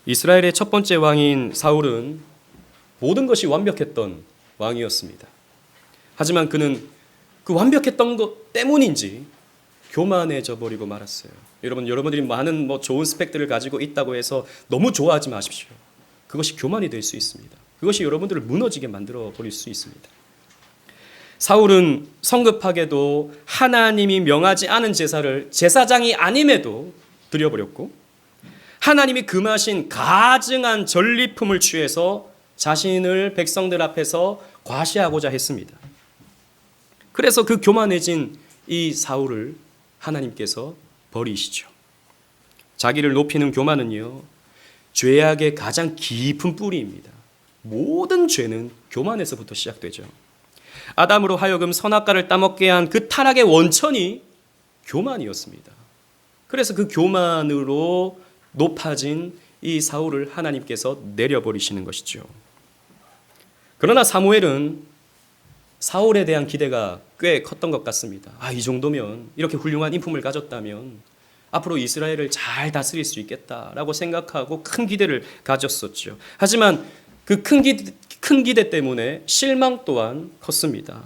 이스라엘의 첫 번째 왕인 사울은 모든 것이 완벽했던 왕이었습니다. 하지만 그는 그 완벽했던 것 때문인지 교만해져 버리고 말았어요. 여러분들이 많은 좋은 스펙들을 가지고 있다고 해서 너무 좋아하지 마십시오. 그것이 교만이 될 수 있습니다. 그것이 여러분들을 무너지게 만들어 버릴 수 있습니다. 사울은 성급하게도 하나님이 명하지 않은 제사를 제사장이 아님에도 드려버렸고, 하나님이 금하신 가증한 전리품을 취해서 자신을 백성들 앞에서 과시하고자 했습니다. 그래서 그 교만해진 이 사울을 하나님께서 버리시죠. 자기를 높이는 교만은요, 죄악의 가장 깊은 뿌리입니다. 모든 죄는 교만에서부터 시작되죠. 아담으로 하여금 선악과를 따먹게 한 그 타락의 원천이 교만이었습니다. 그래서 그 교만으로 높아진 이 사울을 하나님께서 내려버리시는 것이죠. 그러나 사무엘은 사울에 대한 기대가 꽤 컸던 것 같습니다. 이 정도면, 이렇게 훌륭한 인품을 가졌다면 앞으로 이스라엘을 잘 다스릴 수 있겠다라고 생각하고 큰 기대를 가졌었죠. 하지만 그 큰 기대 때문에 실망 또한 컸습니다.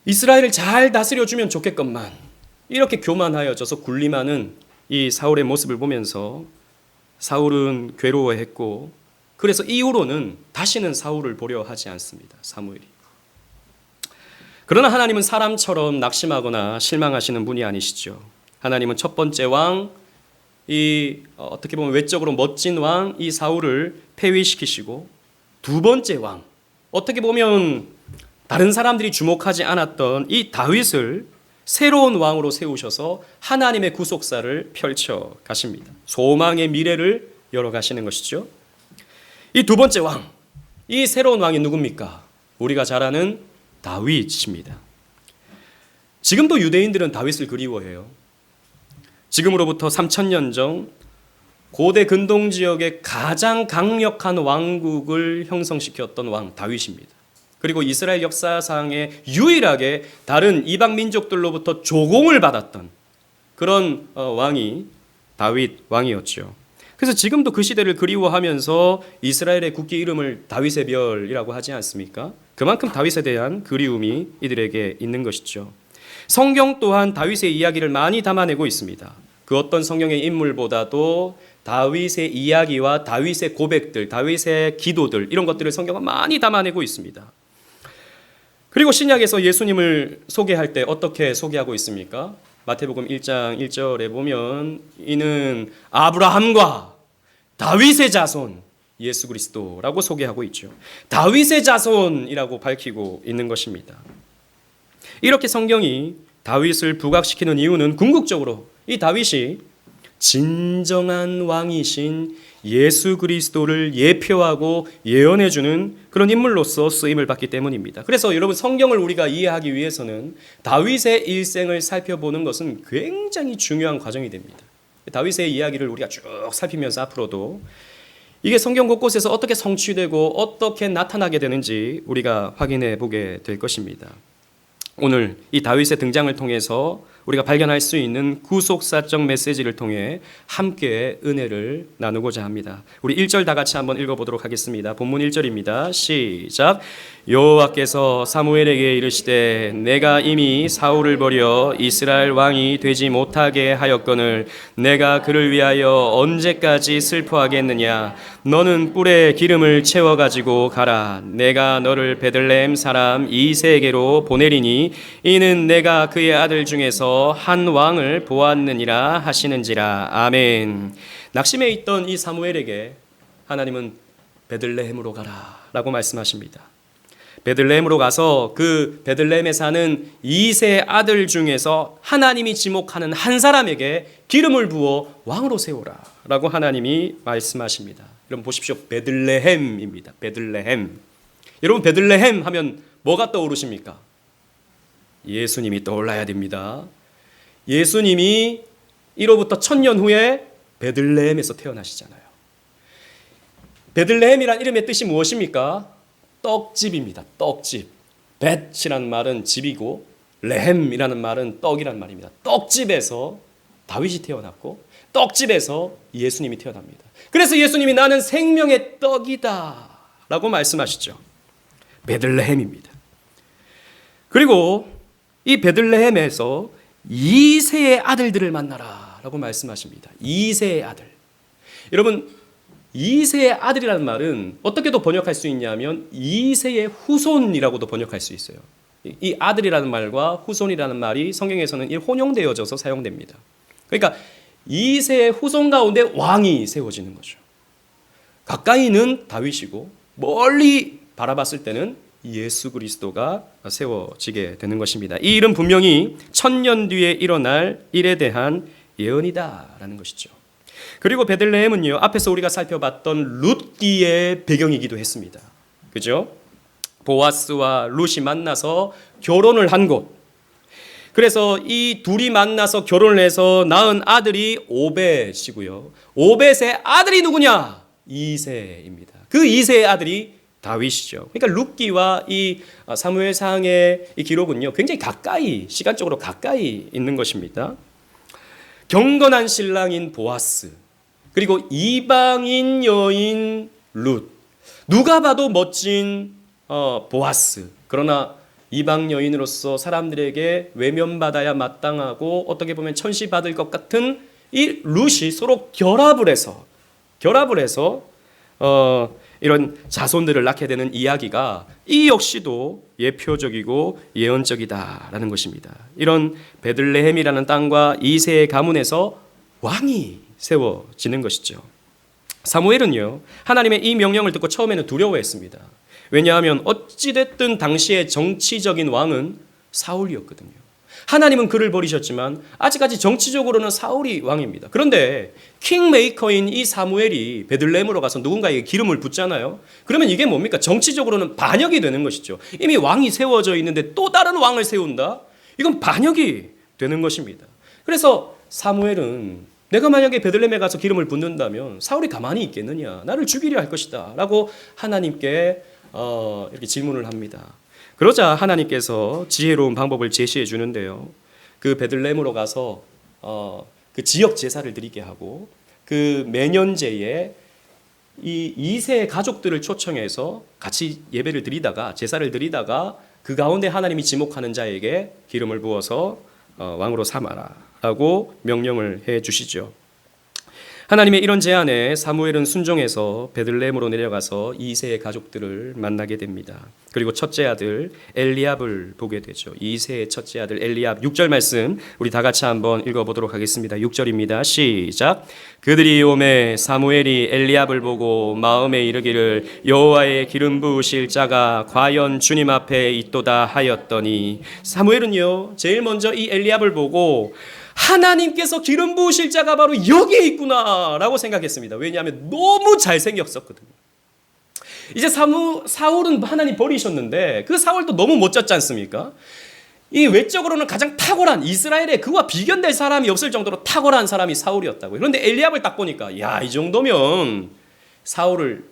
이스라엘을 잘 다스려주면 좋겠건만 이렇게 교만하여져서 군림하는 이 사울의 모습을 보면서 사울은 괴로워했고, 그래서 이후로는 다시는 사울을 보려 하지 않습니다. 사무엘이. 그러나 하나님은 사람처럼 낙심하거나 실망하시는 분이 아니시죠. 하나님은 첫 번째 왕, 어떻게 보면 외적으로 멋진 왕 이 사울을 폐위시키시고, 두 번째 왕, 어떻게 보면 다른 사람들이 주목하지 않았던 이 다윗을 새로운 왕으로 세우셔서 하나님의 구속사를 펼쳐 가십니다. 소망의 미래를 열어 가시는 것이죠. 이 두 번째 왕, 이 새로운 왕이 누굽니까? 우리가 잘 아는 다윗입니다. 지금도 유대인들은 다윗을 그리워해요. 지금으로부터 3000년 전 고대 근동 지역의 가장 강력한 왕국을 형성시켰던 왕 다윗입니다. 그리고 이스라엘 역사상에 유일하게 다른 이방 민족들로부터 조공을 받았던 그런 왕이 다윗 왕이었죠. 그래서 지금도 그 시대를 그리워하면서 이스라엘의 국기 이름을 다윗의 별이라고 하지 않습니까? 그만큼 다윗에 대한 그리움이 이들에게 있는 것이죠. 성경 또한 다윗의 이야기를 많이 담아내고 있습니다. 그 어떤 성경의 인물보다도 다윗의 이야기와 다윗의 고백들, 다윗의 기도들, 이런 것들을 성경은 많이 담아내고 있습니다. 그리고 신약에서 예수님을 소개할 때 어떻게 소개하고 있습니까? 마태복음 1장 1절에 보면 이는 아브라함과 다윗의 자손 예수 그리스도라고 소개하고 있죠. 다윗의 자손이라고 밝히고 있는 것입니다. 이렇게 성경이 다윗을 부각시키는 이유는 궁극적으로 이 다윗이 진정한 왕이신 예수 그리스도를 예표하고 예언해주는 그런 인물로서 쓰임을 받기 때문입니다. 그래서 여러분, 성경을 우리가 이해하기 위해서는 다윗의 일생을 살펴보는 것은 굉장히 중요한 과정이 됩니다. 다윗의 이야기를 우리가 쭉 살피면서 앞으로도 이게 성경 곳곳에서 어떻게 성취되고 어떻게 나타나게 되는지 우리가 확인해 보게 될 것입니다. 오늘 이 다윗의 등장을 통해서 우리가 발견할 수 있는 구속사적 메시지를 통해 함께 은혜를 나누고자 합니다. 우리 1절 다 같이 한번 읽어보도록 하겠습니다. 본문 1절입니다. 시작. 여호와께서 사무엘에게 이르시되 내가 이미 사울을 버려 이스라엘 왕이 되지 못하게 하였거늘 내가 그를 위하여 언제까지 슬퍼하겠느냐. 너는 뿔에 기름을 채워가지고 가라. 내가 너를 베들레헴 사람 이새에게로 보내리니 이는 내가 그의 아들 중에서 한 왕을 보았느니라 하시는지라. 아멘. 낙심해 있던 이 사무엘에게 하나님은 베들레헴으로 가라 라고 말씀하십니다. 베들레헴으로 가서 그 베들레헴에 사는 이세 아들 중에서 하나님이 지목하는 한 사람에게 기름을 부어 왕으로 세우라 라고 하나님이 말씀하십니다. 여러분 보십시오. 베들레헴입니다. 베들레헴. 여러분, 베들레헴 하면 뭐가 떠오르십니까? 예수님이 떠올라야 됩니다. 예수님이 이로부터 1000년 후에 베들레헴에서 태어나시잖아요. 베들레헴이란 이름의 뜻이 무엇입니까? 떡집입니다. 떡집. 벳이라는 말은 집이고 레헴이라는 말은 떡이란 말입니다. 떡집에서 다윗이 태어났고 떡집에서 예수님이 태어납니다. 그래서 예수님이 나는 생명의 떡이다 라고 말씀하시죠. 베들레헴입니다. 그리고 이 베들레헴에서 이새의 아들들을 만나라 라고 말씀하십니다. 이새의 아들. 여러분, 이새의 아들이라는 말은 어떻게도 번역할 수 있냐면 이새의 후손이라고도 번역할 수 있어요. 이 아들이라는 말과 후손이라는 말이 성경에서는 혼용되어져서 사용됩니다. 그러니까 이새의 후손 가운데 왕이 세워지는 거죠. 가까이는 다윗이고 멀리 바라봤을 때는 예수 그리스도가 세워지게 되는 것입니다. 이 일은 분명히 1000년 뒤에 일어날 일에 대한 예언이다라는 것이죠. 그리고 베들레헴은요, 앞에서 우리가 살펴봤던 룻기의 배경이기도 했습니다. 그죠? 보아스와 룻이 만나서 결혼을 한 곳. 그래서 이 둘이 만나서 결혼을 해서 낳은 아들이 오벳이고요. 오벳의 아들이 누구냐? 이새입니다. 그 이새의 아들이 다윗이죠. 그러니까 룻기와 이 사무엘상의 이 기록은요, 굉장히 가까이, 시간적으로 가까이 있는 것입니다. 경건한 신랑인 보아스, 그리고 이방인 여인 룻. 누가 봐도 멋진 보아스. 그러나 이방 여인으로서 사람들에게 외면받아야 마땅하고 어떻게 보면 천시받을 것 같은 이 룻이 서로 결합을 해서 이런 자손들을 낳게 되는 이야기가 이 역시도 예표적이고 예언적이다라는 것입니다. 이런 베들레헴이라는 땅과 이새의 가문에서 왕이 세워지는 것이죠. 사무엘은요, 하나님의 이 명령을 듣고 처음에는 두려워했습니다. 왜냐하면 어찌됐든 당시의 정치적인 왕은 사울이었거든요. 하나님은 그를 버리셨지만 아직까지 정치적으로는 사울이 왕입니다. 그런데 킹메이커인 이 사무엘이 베들레헴으로 가서 누군가에게 기름을 붓잖아요. 그러면 이게 뭡니까? 정치적으로는 반역이 되는 것이죠. 이미 왕이 세워져 있는데 또 다른 왕을 세운다? 이건 반역이 되는 것입니다. 그래서 사무엘은 내가 만약에 베들레헴에 가서 기름을 붓는다면 사울이 가만히 있겠느냐? 나를 죽이려 할 것이다 라고 하나님께 이렇게 질문을 합니다. 그러자 하나님께서 지혜로운 방법을 제시해 주는데요. 그 베들레헴으로 가서 그 지역 제사를 드리게 하고 그 매년제에 이 이세 가족들을 초청해서 같이 예배를 드리다가 제사를 드리다가 그 가운데 하나님이 지목하는 자에게 기름을 부어서 왕으로 삼아라라고 명령을 해 주시죠. 하나님의 이런 제안에 사무엘은 순종해서 베들레헴으로 내려가서 이새의 가족들을 만나게 됩니다. 그리고 첫째 아들 엘리압을 보게 되죠. 이새의 첫째 아들 엘리압. 6절 말씀 우리 다 같이 한번 읽어보도록 하겠습니다. 6절입니다. 시작. 그들이 오매 사무엘이 엘리압을 보고 마음에 이르기를 여호와의 기름 부으실 자가 과연 주님 앞에 있도다 하였더니, 사무엘은요 제일 먼저 이 엘리압을 보고 하나님께서 기름 부으실 자가 바로 여기에 있구나라고 생각했습니다. 왜냐하면 너무 잘생겼었거든요. 이제 사울은 하나님 버리셨는데 그 사울도 너무 멋졌지 않습니까? 이 외적으로는 가장 탁월한, 이스라엘에 그와 비견될 사람이 없을 정도로 탁월한 사람이 사울이었다고요. 그런데 엘리압을 딱 보니까 야, 이 정도면 사울을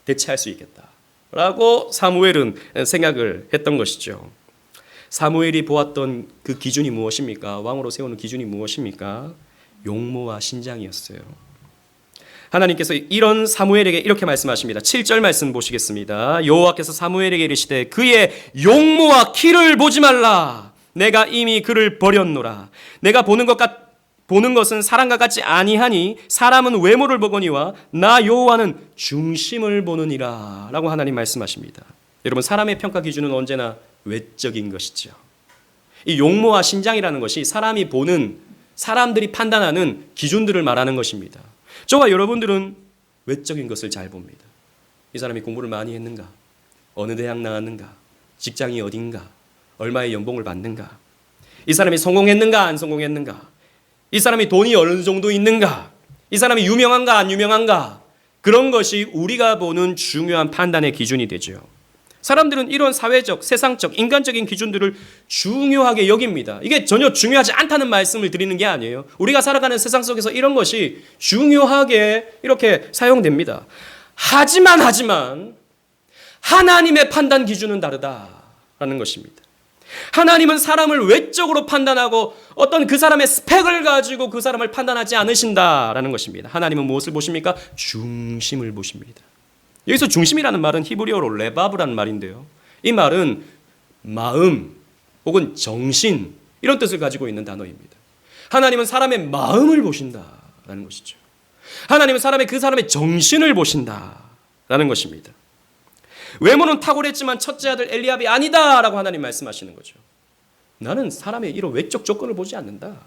대체할 수 있겠다라고 사무엘은 생각을 했던 것이죠. 사무엘이 보았던 그 기준이 무엇입니까? 왕으로 세우는 기준이 무엇입니까? 용모와 신장이었어요. 하나님께서 이런 사무엘에게 이렇게 말씀하십니다. 7절 말씀 보시겠습니다. 여호와께서 사무엘에게 이르시되 그의 용모와 키를 보지 말라. 내가 이미 그를 버렸노라. 내가 보는 것은 사람과 같지 아니하니 사람은 외모를 보거니와 나 여호와는 중심을 보느니라 라고 하나님 말씀하십니다. 여러분, 사람의 평가 기준은 언제나 외적인 것이죠. 이 용모와 신장이라는 것이 사람이 보는, 사람들이 판단하는 기준들을 말하는 것입니다. 저와 여러분들은 외적인 것을 잘 봅니다. 이 사람이 공부를 많이 했는가? 어느 대학 나왔는가? 직장이 어딘가? 얼마의 연봉을 받는가? 이 사람이 성공했는가 안 성공했는가? 이 사람이 돈이 어느 정도 있는가? 이 사람이 유명한가 안 유명한가? 그런 것이 우리가 보는 중요한 판단의 기준이 되죠. 사람들은 이런 사회적, 세상적, 인간적인 기준들을 중요하게 여깁니다. 이게 전혀 중요하지 않다는 말씀을 드리는 게 아니에요. 우리가 살아가는 세상 속에서 이런 것이 중요하게 이렇게 사용됩니다. 하지만 하나님의 판단 기준은 다르다라는 것입니다. 하나님은 사람을 외적으로 판단하고 어떤 그 사람의 스펙을 가지고 그 사람을 판단하지 않으신다라는 것입니다. 하나님은 무엇을 보십니까? 중심을 보십니다. 여기서 중심이라는 말은 히브리어로 레바브라는 말인데요. 이 말은 마음 혹은 정신 이런 뜻을 가지고 있는 단어입니다. 하나님은 사람의 마음을 보신다라는 것이죠. 하나님은 그 사람의 정신을 보신다라는 것입니다. 외모는 탁월했지만 첫째 아들 엘리압이 아니다라고 하나님 말씀하시는 거죠. 나는 사람의 이런 외적 조건을 보지 않는다.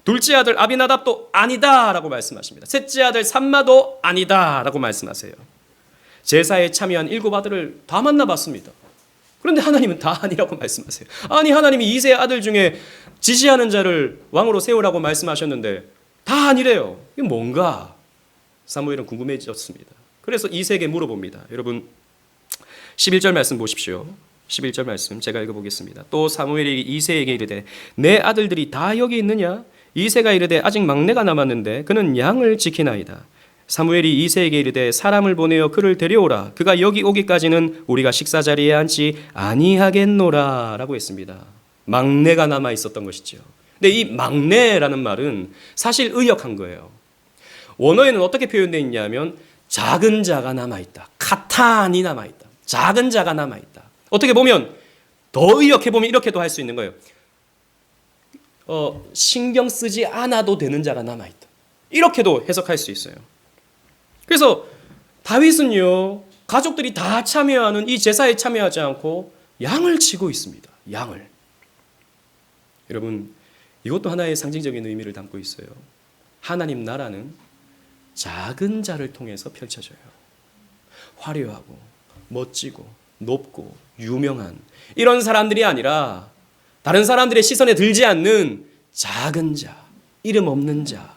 둘째 아들 아비나답도 아니다라고 말씀하십니다. 셋째 아들 삼마도 아니다라고 말씀하세요. 제사에 참여한 7 아들을 다 만나봤습니다. 그런데 하나님은 다 아니라고 말씀하세요. 아니 하나님이 이세 아들 중에 지지하는 자를 왕으로 세우라고 말씀하셨는데 다 아니래요. 이게 뭔가? 사무엘은 궁금해졌습니다. 그래서 이세에게 물어봅니다. 여러분 11절 말씀 보십시오. 11절 말씀 제가 읽어보겠습니다. 또 사무엘이 이세에게 이르되 내 아들들이 다 여기 있느냐? 이세가 이르되 아직 막내가 남았는데 그는 양을 지키나이다. 사무엘이 이세에게 이르되 사람을 보내어 그를 데려오라. 그가 여기 오기까지는 우리가 식사 자리에 앉지 아니하겠노라 라고 했습니다. 막내가 남아 있었던 것이죠. 근데 이 막내라는 말은 사실 의역한 거예요. 원어에는 어떻게 표현되어 있냐면 작은 자가 남아있다. 카탄이 남아있다. 작은 자가 남아있다. 어떻게 보면 더 의역해보면 이렇게도 할 수 있는 거예요. 신경 쓰지 않아도 되는 자가 남아있다. 이렇게도 해석할 수 있어요. 그래서 다윗은요, 가족들이 다 참여하는 이 제사에 참여하지 않고 양을 치고 있습니다. 양을. 여러분, 이것도 하나의 상징적인 의미를 담고 있어요. 하나님 나라는 작은 자를 통해서 펼쳐져요. 화려하고 멋지고 높고 유명한 이런 사람들이 아니라 다른 사람들의 시선에 들지 않는 작은 자, 이름 없는 자,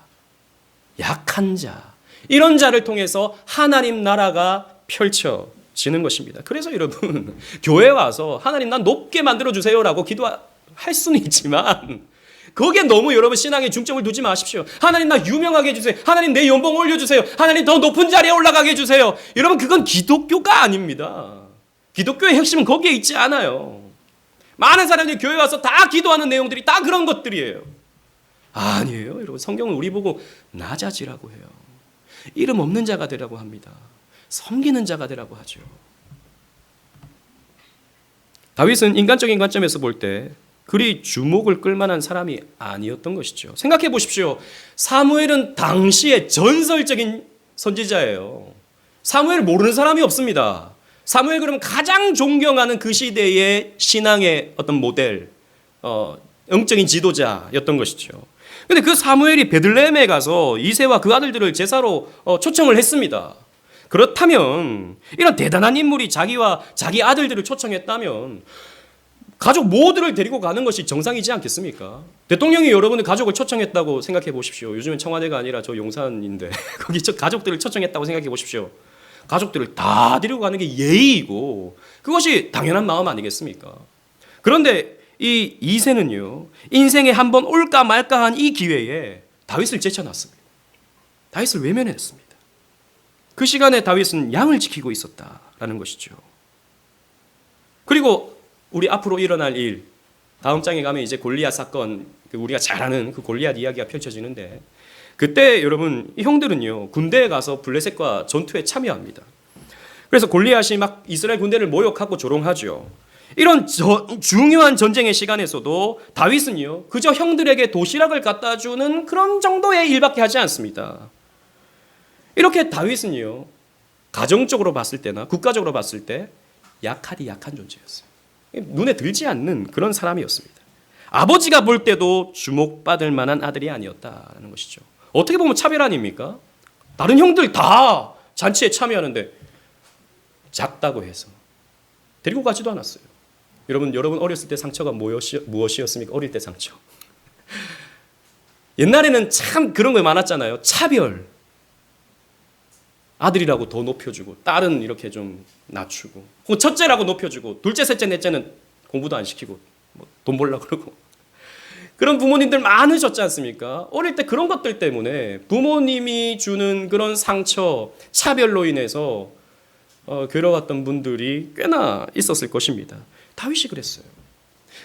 약한 자, 이런 자를 통해서 하나님 나라가 펼쳐지는 것입니다. 그래서 여러분, 교회 와서 하나님 난 높게 만들어주세요라고 기도할 수는 있지만 거기에 너무 여러분 신앙에 중점을 두지 마십시오. 하나님 나 유명하게 해주세요. 하나님 내 연봉 올려주세요. 하나님 더 높은 자리에 올라가게 해주세요. 여러분 그건 기독교가 아닙니다. 기독교의 핵심은 거기에 있지 않아요. 많은 사람들이 교회 와서 다 기도하는 내용들이 다 그런 것들이에요. 아니에요. 여러분 성경은 우리 보고 낮아지라고 해요. 이름 없는 자가 되라고 합니다. 섬기는 자가 되라고 하죠. 다윗은 인간적인 관점에서 볼 때 그리 주목을 끌만한 사람이 아니었던 것이죠. 생각해 보십시오. 사무엘은 당시의 전설적인 선지자예요. 사무엘 모르는 사람이 없습니다. 사무엘 그러면 가장 존경하는 그 시대의 신앙의 어떤 모델, 영적인 지도자였던 것이죠. 그런데 그 사무엘이 베들레헴에 가서 이새와 그 아들들을 제사로 초청을 했습니다. 그렇다면 이런 대단한 인물이 자기와 자기 아들들을 초청했다면 가족 모두를 데리고 가는 것이 정상이지 않겠습니까? 대통령이 여러분의 가족을 초청했다고 생각해 보십시오. 요즘은 청와대가 아니라 저 용산인데 거기 가족들을 초청했다고 생각해 보십시오. 가족들을 다 데리고 가는 게 예의이고 그것이 당연한 마음 아니겠습니까? 그런데 이 이새는요, 인생에 한번 올까 말까한 이 기회에 다윗을 제쳐놨습니다. 다윗을 외면했습니다. 그 시간에 다윗은 양을 지키고 있었다라는 것이죠. 그리고 우리 앞으로 일어날 일, 다음 장에 가면 이제 골리앗 사건, 우리가 잘 아는 그 골리앗 이야기가 펼쳐지는데 그때 여러분 이 형들은요 군대에 가서 블레셋과 전투에 참여합니다. 그래서 골리앗이 막 이스라엘 군대를 모욕하고 조롱하죠. 이런 중요한 전쟁의 시간에서도 다윗은요 그저 형들에게 도시락을 갖다 주는 그런 정도의 일밖에 하지 않습니다. 이렇게 다윗은요 가정적으로 봤을 때나 국가적으로 봤을 때 약한 존재였어요. 눈에 들지 않는 그런 사람이었습니다. 아버지가 볼 때도 주목받을 만한 아들이 아니었다는 것이죠. 어떻게 보면 차별 아닙니까? 다른 형들 다 잔치에 참여하는데 작다고 해서 데리고 가지도 않았어요. 여러분 어렸을 때 상처가 무엇이었습니까? 어릴 때 상처. 옛날에는 참 그런 거 많았잖아요. 차별. 아들이라고 더 높여주고 딸은 이렇게 좀 낮추고 첫째라고 높여주고 둘째, 셋째, 넷째는 공부도 안 시키고 돈 벌려고 그러고 그런 부모님들 많으셨지 않습니까? 어릴 때 그런 것들 때문에 부모님이 주는 그런 상처, 차별로 인해서 괴로웠던 분들이 꽤나 있었을 것입니다. 다윗이 그랬어요.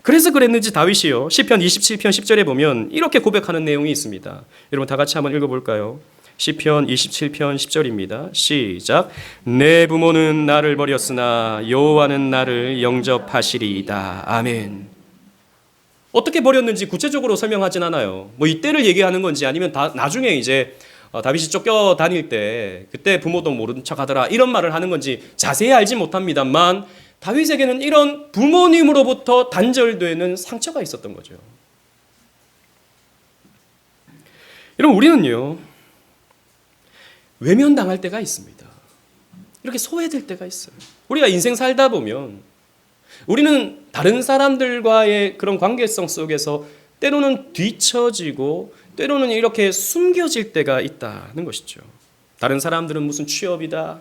그래서 그랬는지 다윗이요, 시편 27편 10절에 보면 이렇게 고백하는 내용이 있습니다. 여러분 다 같이 한번 읽어볼까요? 시편 27편 10절입니다. 시작. 내 부모는 나를 버렸으나 여호와는 나를 영접하시리이다. 아멘. 어떻게 버렸는지 구체적으로 설명하진 않아요. 뭐 이때를 얘기하는 건지 아니면 나중에 이제 다윗이 쫓겨 다닐 때 그때 부모도 모른 척하더라 이런 말을 하는 건지 자세히 알지 못합니다만 다윗에게는 이런 부모님으로부터 단절되는 상처가 있었던 거죠. 여러분 우리는요, 외면당할 때가 있습니다. 이렇게 소외될 때가 있어요. 우리가 인생 살다 보면 우리는 다른 사람들과의 그런 관계성 속에서 때로는 뒤처지고 때로는 이렇게 숨겨질 때가 있다는 것이죠. 다른 사람들은 무슨 취업이다,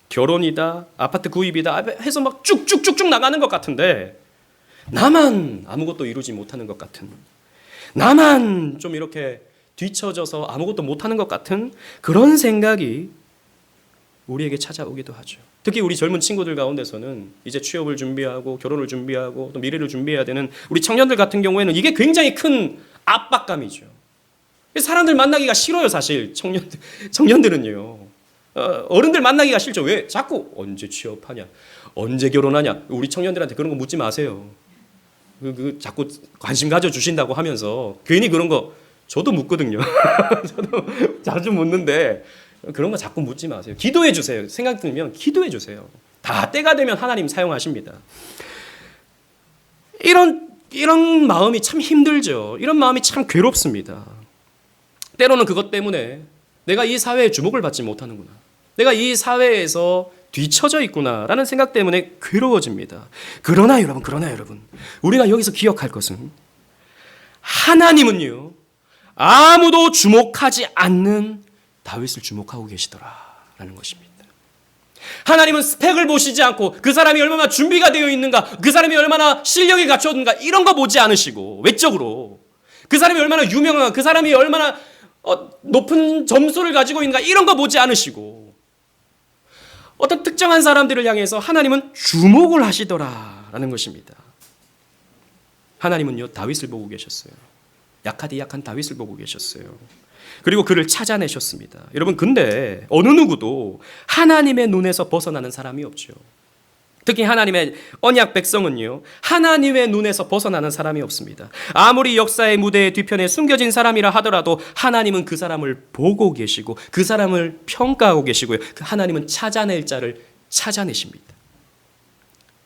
결혼이다, 아파트 구입이다 해서 막 쭉쭉쭉쭉 나가는 것 같은데 나만 아무것도 이루지 못하는 것 같은, 나만 좀 이렇게 뒤처져서 아무것도 못하는 것 같은 그런 생각이 우리에게 찾아오기도 하죠. 특히 우리 젊은 친구들 가운데서는 이제 취업을 준비하고 결혼을 준비하고 또 미래를 준비해야 되는 우리 청년들 같은 경우에는 이게 굉장히 큰 압박감이죠. 사람들 만나기가 싫어요. 사실 청년들은요. 어른들 만나기가 싫죠. 왜? 자꾸 언제 취업하냐, 언제 결혼하냐. 우리 청년들한테 그런 거 묻지 마세요. 자꾸 관심 가져주신다고 하면서 괜히 그런 거 저도 묻거든요. 저도 자주 묻는데 그런 거 자꾸 묻지 마세요. 기도해 주세요. 생각 들면 기도해 주세요. 다 때가 되면 하나님 사용하십니다. 이런 마음이 참 힘들죠. 이런 마음이 참 괴롭습니다. 때로는 그것 때문에 내가 이 사회에 주목을 받지 못하는구나, 내가 이 사회에서 뒤처져 있구나라는 생각 때문에 괴로워집니다. 그러나 여러분 우리가 여기서 기억할 것은 하나님은요, 아무도 주목하지 않는 다윗을 주목하고 계시더라라는 것입니다. 하나님은 스펙을 보시지 않고 그 사람이 얼마나 준비가 되어 있는가, 그 사람이 얼마나 실력이 갖춰졌는가 이런 거 보지 않으시고 외적으로 그 사람이 얼마나 유명한가, 그 사람이 얼마나 높은 점수를 가지고 있는가 이런 거 보지 않으시고 어떤 특정한 사람들을 향해서 하나님은 주목을 하시더라라는 것입니다. 하나님은요, 다윗을 보고 계셨어요. 약하디 약한 다윗을 보고 계셨어요. 그리고 그를 찾아내셨습니다. 여러분 근데 어느 누구도 하나님의 눈에서 벗어나는 사람이 없죠. 특히 하나님의 언약 백성은요, 하나님의 눈에서 벗어나는 사람이 없습니다. 아무리 역사의 무대의 뒤편에 숨겨진 사람이라 하더라도 하나님은 그 사람을 보고 계시고 그 사람을 평가하고 계시고요, 그 하나님은 찾아낼 자를 찾아내십니다.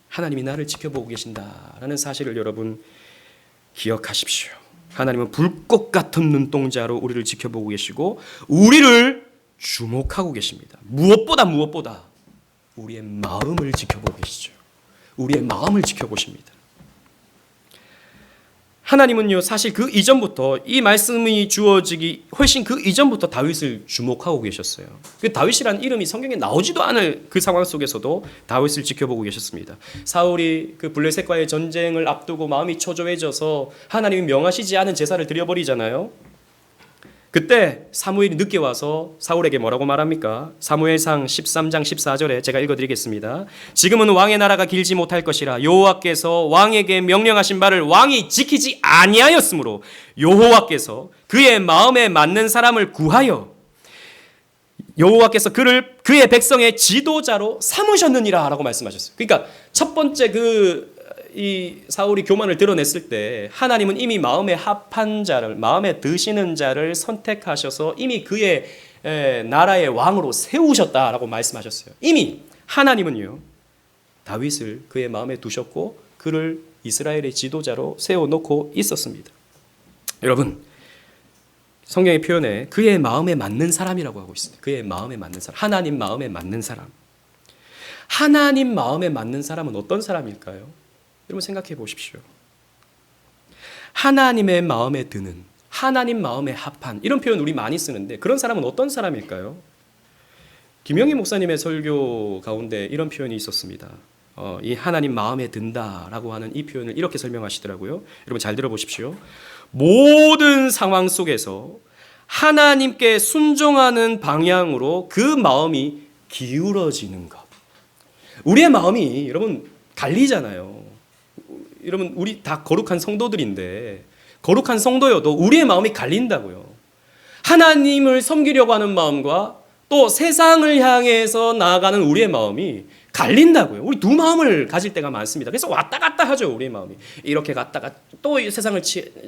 하나님이 나를 지켜보고 계신다라는 사실을 여러분 기억하십시오. 하나님은 불꽃 같은 눈동자로 우리를 지켜보고 계시고 우리를 주목하고 계십니다. 무엇보다 우리의 마음을 지켜보고 계시죠. 우리의 마음을 지켜보십니다. 하나님은요, 사실 그 이전부터 이 말씀이 주어지기 훨씬 그 이전부터 다윗을 주목하고 계셨어요. 그 다윗이라는 이름이 성경에 나오지도 않을 그 상황 속에서도 다윗을 지켜보고 계셨습니다. 사울이 그 블레셋과의 전쟁을 앞두고 마음이 초조해져서 하나님이 명하시지 않은 제사를 드려버리잖아요. 그때 사무엘이 늦게 와서 사울에게 뭐라고 말합니까? 사무엘상 13장 14절에 제가 읽어드리겠습니다. 지금은 왕의 나라가 길지 못할 것이라 여호와께서 왕에게 명령하신 바를 왕이 지키지 아니하였으므로 여호와께서 그의 마음에 맞는 사람을 구하여 여호와께서 그를 그의 백성의 지도자로 삼으셨느니라 라고 말씀하셨어요. 그러니까 첫 번째 이 사울이 교만을 드러냈을 때 하나님은 이미 마음에 합한 자를, 마음에 드시는 자를 선택하셔서 이미 그의 나라의 왕으로 세우셨다라고 말씀하셨어요. 이미 하나님은요, 다윗을 그의 마음에 두셨고 그를 이스라엘의 지도자로 세워놓고 있었습니다. 여러분, 성경의 표현에 그의 마음에 맞는 사람이라고 하고 있습니다. 그의 마음에 맞는 사람, 하나님 마음에 맞는 사람. 하나님 마음에 맞는 사람은 어떤 사람일까요? 여러분 생각해 보십시오. 하나님의 마음에 드는, 하나님 마음에 합한, 이런 표현 우리 많이 쓰는데 그런 사람은 어떤 사람일까요? 김영희 목사님의 설교 가운데 이런 표현이 있었습니다. 이 하나님 마음에 든다라고 하는 이 표현을 이렇게 설명하시더라고요. 여러분 잘 들어보십시오. 모든 상황 속에서 하나님께 순종하는 방향으로 그 마음이 기울어지는 것. 우리의 마음이 여러분 갈리잖아요. 여러분 우리 다 거룩한 성도들인데 거룩한 성도여도 우리의 마음이 갈린다고요. 하나님을 섬기려고 하는 마음과 또 세상을 향해서 나아가는 우리의 마음이 갈린다고요. 우리 두 마음을 가질 때가 많습니다. 그래서 왔다 갔다 하죠. 우리의 마음이 이렇게 갔다가 또 세상을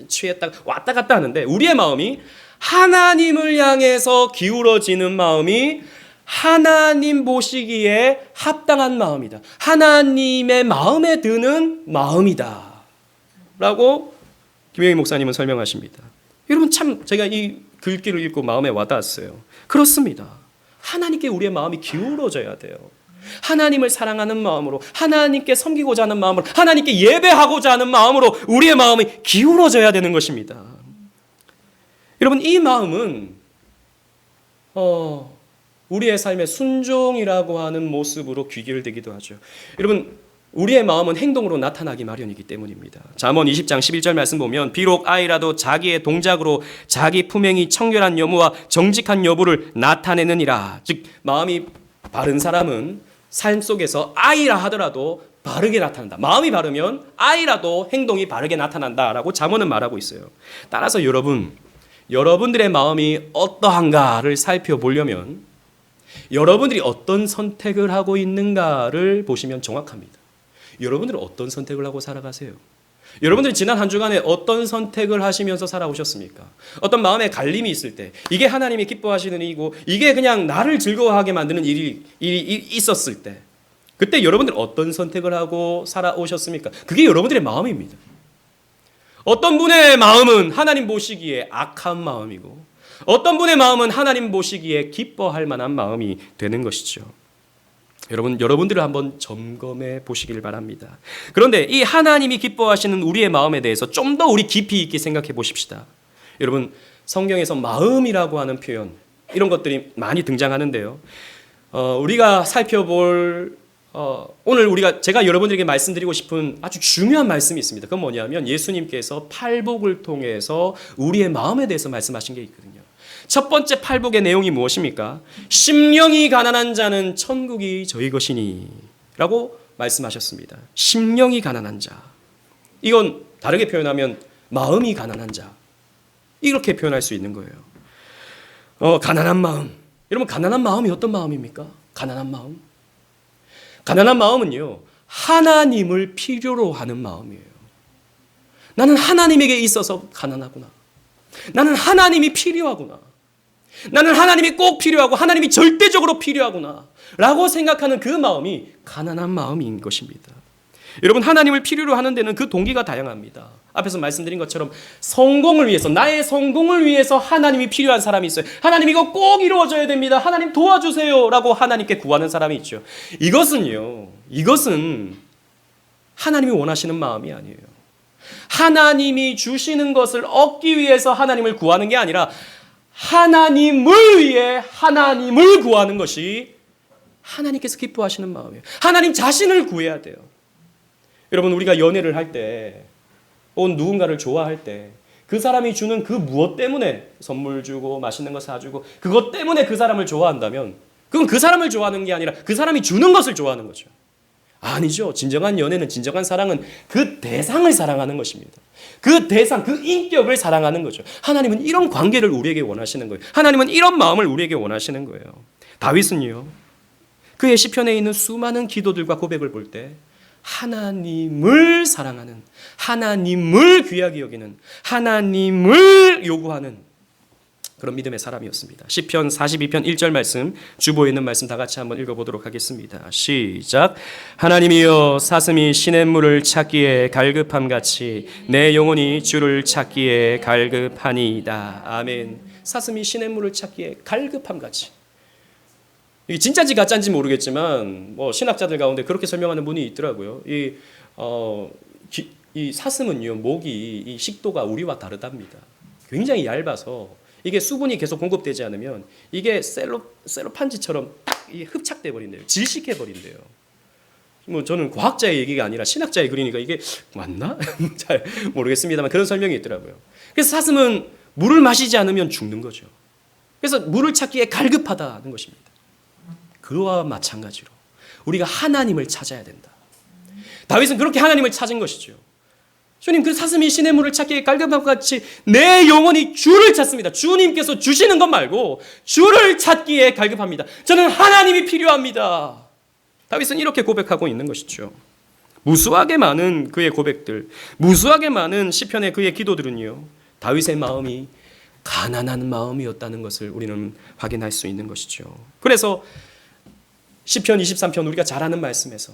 취했다가 왔다 갔다 하는데 우리의 마음이 하나님을 향해서 기울어지는 마음이 하나님 보시기에 합당한 마음이다. 하나님의 마음에 드는 마음이다 라고 김영희 목사님은 설명하십니다. 여러분 참 제가 이 글귀를 읽고 마음에 와닿았어요. 그렇습니다. 하나님께 우리의 마음이 기울어져야 돼요. 하나님을 사랑하는 마음으로, 하나님께 섬기고자 하는 마음으로, 하나님께 예배하고자 하는 마음으로 우리의 마음이 기울어져야 되는 것입니다. 여러분 이 마음은 우리의 삶의 순종이라고 하는 모습으로 귀결되기도 하죠. 여러분 우리의 마음은 행동으로 나타나기 마련이기 때문입니다. 잠언 20장 11절 말씀 보면 비록 아이라도 자기의 동작으로 자기 품행이 청결한 여무와 정직한 여부를 나타내느니라. 즉 마음이 바른 사람은 삶 속에서 아이라 하더라도 바르게 나타난다. 마음이 바르면 아이라도 행동이 바르게 나타난다라고 잠언은 말하고 있어요. 따라서 여러분들의 마음이 어떠한가를 살펴보려면 여러분들이 어떤 선택을 하고 있는가를 보시면 정확합니다. 여러분들은 어떤 선택을 하고 살아가세요? 여러분들이 지난 한 주간에 어떤 선택을 하시면서 살아오셨습니까? 어떤 마음에 갈림이 있을 때 이게 하나님이 기뻐하시는 일이고 이게 그냥 나를 즐거워하게 만드는 일이 있었을 때 그때 여러분들 어떤 선택을 하고 살아오셨습니까? 그게 여러분들의 마음입니다. 어떤 분의 마음은 하나님 보시기에 악한 마음이고 어떤 분의 마음은 하나님 보시기에 기뻐할 만한 마음이 되는 것이죠. 여러분들을 한번 점검해 보시길 바랍니다. 그런데 이 하나님이 기뻐하시는 우리의 마음에 대해서 좀 더 우리 깊이 있게 생각해 보십시다. 여러분 성경에서 마음이라고 하는 표현 이런 것들이 많이 등장하는데요. 우리가 살펴볼 오늘 제가 여러분들에게 말씀드리고 싶은 아주 중요한 말씀이 있습니다. 그건 뭐냐면 예수님께서 팔복을 통해서 우리의 마음에 대해서 말씀하신 게 있거든요. 첫 번째 팔복의 내용이 무엇입니까? 심령이 가난한 자는 천국이 저희 것이니 라고 말씀하셨습니다. 심령이 가난한 자. 이건 다르게 표현하면 마음이 가난한 자. 이렇게 표현할 수 있는 거예요. 가난한 마음. 여러분 가난한 마음이 어떤 마음입니까? 가난한 마음. 가난한 마음은요. 하나님을 필요로 하는 마음이에요. 나는 하나님에게 있어서 가난하구나. 나는 하나님이 필요하구나. 나는 하나님이 꼭 필요하고 하나님이 절대적으로 필요하구나 라고 생각하는 그 마음이 가난한 마음인 것입니다. 여러분 하나님을 필요로 하는 데는 그 동기가 다양합니다. 앞에서 말씀드린 것처럼 성공을 위해서 나의 성공을 위해서 하나님이 필요한 사람이 있어요. 하나님 이거 꼭 이루어져야 됩니다. 하나님 도와주세요 라고 하나님께 구하는 사람이 있죠. 이것은 하나님이 원하시는 마음이 아니에요. 하나님이 주시는 것을 얻기 위해서 하나님을 구하는 게 아니라 하나님을 위해 하나님을 구하는 것이 하나님께서 기뻐하시는 마음이에요. 하나님 자신을 구해야 돼요. 여러분 우리가 연애를 할 때 혹은 누군가를 좋아할 때 그 사람이 주는 그 무엇 때문에 선물 주고 맛있는 거 사주고 그것 때문에 그 사람을 좋아한다면 그건 그 사람을 좋아하는 게 아니라 그 사람이 주는 것을 좋아하는 거죠. 아니죠. 진정한 연애는 진정한 사랑은 그 대상을 사랑하는 것입니다. 그 대상, 그 인격을 사랑하는 거죠. 하나님은 이런 관계를 우리에게 원하시는 거예요. 하나님은 이런 마음을 우리에게 원하시는 거예요. 다윗은요. 그의 시편에 있는 수많은 기도들과 고백을 볼 때 하나님을 사랑하는, 하나님을 귀하게 여기는, 하나님을 요구하는 그런 믿음의 사람이었습니다. 시편 42편 1절 말씀, 주보에 있는 말씀 다 같이 한번 읽어보도록 하겠습니다. 시작. 하나님이여 사슴이 시냇물을 찾기에 갈급함같이 내 영혼이 주를 찾기에 갈급하니이다. 아멘. 사슴이 시냇물을 찾기에 갈급함같이. 이게 진짜인지 가짜인지 모르겠지만 신학자들 가운데 그렇게 설명하는 분이 있더라고요. 이 사슴은요 목이 이 식도가 우리와 다르답니다. 굉장히 얇아서 이게 수분이 계속 공급되지 않으면 이게 셀로판지처럼 딱 흡착돼 버린대요. 질식해 버린대요. 저는 과학자의 얘기가 아니라 신학자의 글이니까 이게 맞나? 잘 모르겠습니다만 그런 설명이 있더라고요. 그래서 사슴은 물을 마시지 않으면 죽는 거죠. 그래서 물을 찾기에 갈급하다는 것입니다. 그와 마찬가지로 우리가 하나님을 찾아야 된다. 다윗은 그렇게 하나님을 찾은 것이죠. 주님, 그 사슴이 시냇물을 찾기에 갈급함과 같이 내 영혼이 주를 찾습니다. 주님께서 주시는 것 말고 주를 찾기에 갈급합니다. 저는 하나님이 필요합니다. 다윗은 이렇게 고백하고 있는 것이죠. 무수하게 많은 그의 고백들, 무수하게 많은 시편의 그의 기도들은요, 다윗의 마음이 가난한 마음이었다는 것을 우리는 확인할 수 있는 것이죠. 그래서 시편 23편 우리가 잘 아는 말씀에서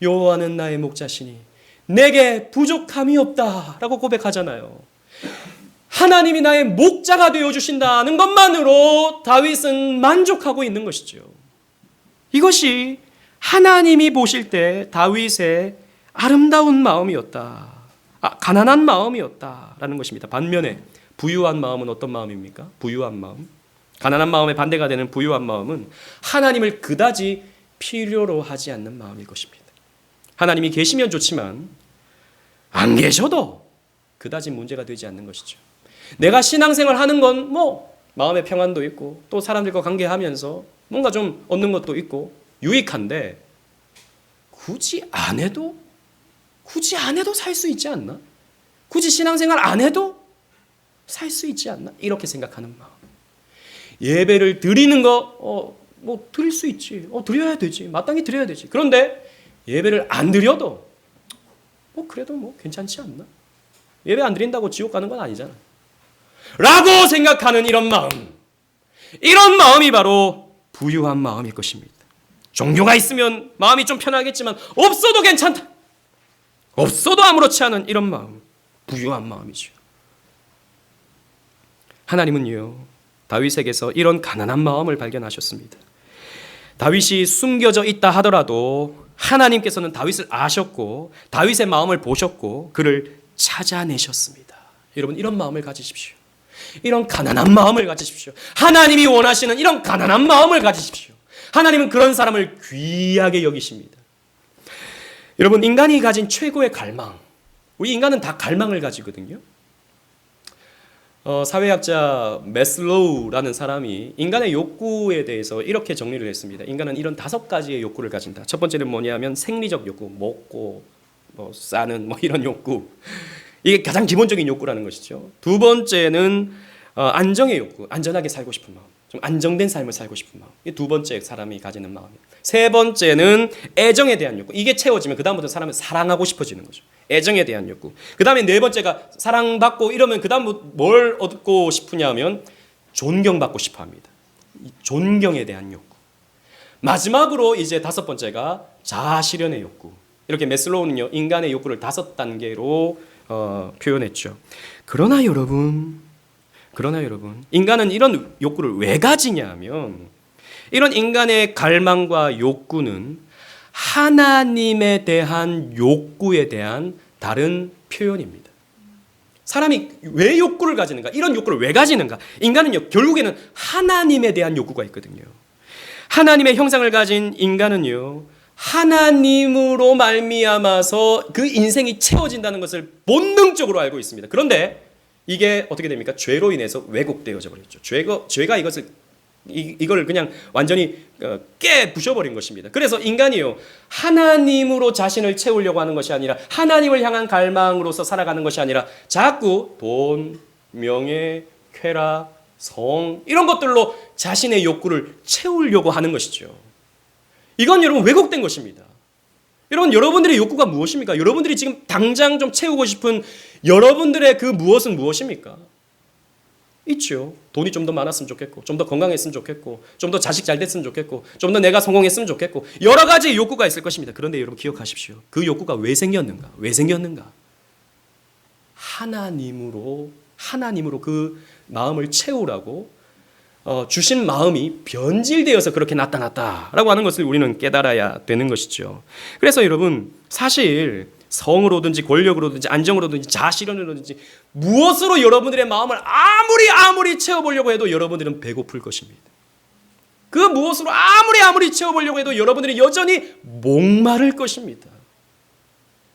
여호와는 나의 목자시니 내게 부족함이 없다라고 고백하잖아요. 하나님이 나의 목자가 되어주신다는 것만으로 다윗은 만족하고 있는 것이죠. 이것이 하나님이 보실 때 다윗의 아름다운 마음이었다. 가난한 마음이었다라는 것입니다. 반면에 부유한 마음은 어떤 마음입니까? 부유한 마음. 가난한 마음의 반대가 되는 부유한 마음은 하나님을 그다지 필요로 하지 않는 마음일 것입니다. 하나님이 계시면 좋지만 안 계셔도 그다지 문제가 되지 않는 것이죠. 내가 신앙생활 하는 건 마음의 평안도 있고 또 사람들과 관계하면서 뭔가 좀 얻는 것도 있고 유익한데 굳이 안 해도 살 수 있지 않나? 굳이 신앙생활 안 해도 살 수 있지 않나? 이렇게 생각하는 마음. 예배를 드리는 거 드릴 수 있지. 드려야 되지. 마땅히 드려야 되지. 그런데 예배를 안 드려도 그래도 괜찮지 않나? 예배 안 드린다고 지옥 가는 건 아니잖아. 라고 생각하는 이런 마음이 바로 부유한 마음일 것입니다. 종교가 있으면 마음이 좀 편하겠지만 없어도 괜찮다. 없어도 아무렇지 않은 이런 마음, 부유한 마음이죠. 하나님은요, 다윗에게서 이런 가난한 마음을 발견하셨습니다. 다윗이 숨겨져 있다 하더라도 하나님께서는 다윗을 아셨고 다윗의 마음을 보셨고 그를 찾아내셨습니다. 여러분, 이런 마음을 가지십시오. 이런 가난한 마음을 가지십시오. 하나님이 원하시는 이런 가난한 마음을 가지십시오. 하나님은 그런 사람을 귀하게 여기십니다. 여러분, 인간이 가진 최고의 갈망, 우리 인간은 다 갈망을 가지거든요. 사회학자 매슬로우라는 사람이 인간의 욕구에 대해서 이렇게 정리를 했습니다. 인간은 이런 5가지의 욕구를 가진다. 첫 번째는 뭐냐면 생리적 욕구, 먹고 싸는 이런 욕구. 이게 가장 기본적인 욕구라는 것이죠. 두 번째는 안정의 욕구, 안전하게 살고 싶은 마음, 좀 안정된 삶을 살고 싶은 마음. 이게 두 번째 사람이 가지는 마음이에요. 세 번째는 애정에 대한 욕구. 이게 채워지면 그 다음부터 사람은 사랑하고 싶어지는 거죠. 애정에 대한 욕구. 그 다음에 네 번째가 사랑받고 이러면 그 다음부터 뭘 얻고 싶으냐면 존경받고 싶어합니다. 존경에 대한 욕구. 마지막으로 이제 5번째가 자아 실현의 욕구. 이렇게 매슬로우는요, 인간의 욕구를 5단계로 표현했죠. 그러나 여러분, 인간은 이런 욕구를 왜 가지냐 하면 이런 인간의 갈망과 욕구는 하나님에 대한 욕구에 대한 다른 표현입니다. 사람이 왜 욕구를 가지는가? 이런 욕구를 왜 가지는가? 인간은요, 결국에는 하나님에 대한 욕구가 있거든요. 하나님의 형상을 가진 인간은요, 하나님으로 말미암아서 그 인생이 채워진다는 것을 본능적으로 알고 있습니다. 그런데 이게 어떻게 됩니까? 죄로 인해서 왜곡되어져 버렸죠. 죄가 이걸 그냥 완전히 부셔버린 것입니다. 그래서 인간이요, 하나님으로 자신을 채우려고 하는 것이 아니라 하나님을 향한 갈망으로서 살아가는 것이 아니라 자꾸 돈, 명예, 쾌락, 성 이런 것들로 자신의 욕구를 채우려고 하는 것이죠. 이건 여러분 왜곡된 것입니다. 여러분, 여러분들의 욕구가 무엇입니까? 여러분들이 지금 당장 좀 채우고 싶은 여러분들의 그 무엇은 무엇입니까? 있죠. 돈이 좀 더 많았으면 좋겠고, 좀 더 건강했으면 좋겠고, 좀 더 자식 잘 됐으면 좋겠고, 좀 더 내가 성공했으면 좋겠고, 여러 가지 욕구가 있을 것입니다. 그런데 여러분 기억하십시오. 그 욕구가 왜 생겼는가? 하나님으로 그 마음을 채우라고 주신 마음이 변질되어서 그렇게 나타났다라고 하는 것을 우리는 깨달아야 되는 것이죠. 그래서 여러분, 사실 성으로든지 권력으로든지 안정으로든지 자아실현으로든지 무엇으로 여러분들의 마음을 아무리 채워보려고 해도 여러분들은 배고플 것입니다. 그 무엇으로 아무리 채워보려고 해도 여러분들이 여전히 목마를 것입니다.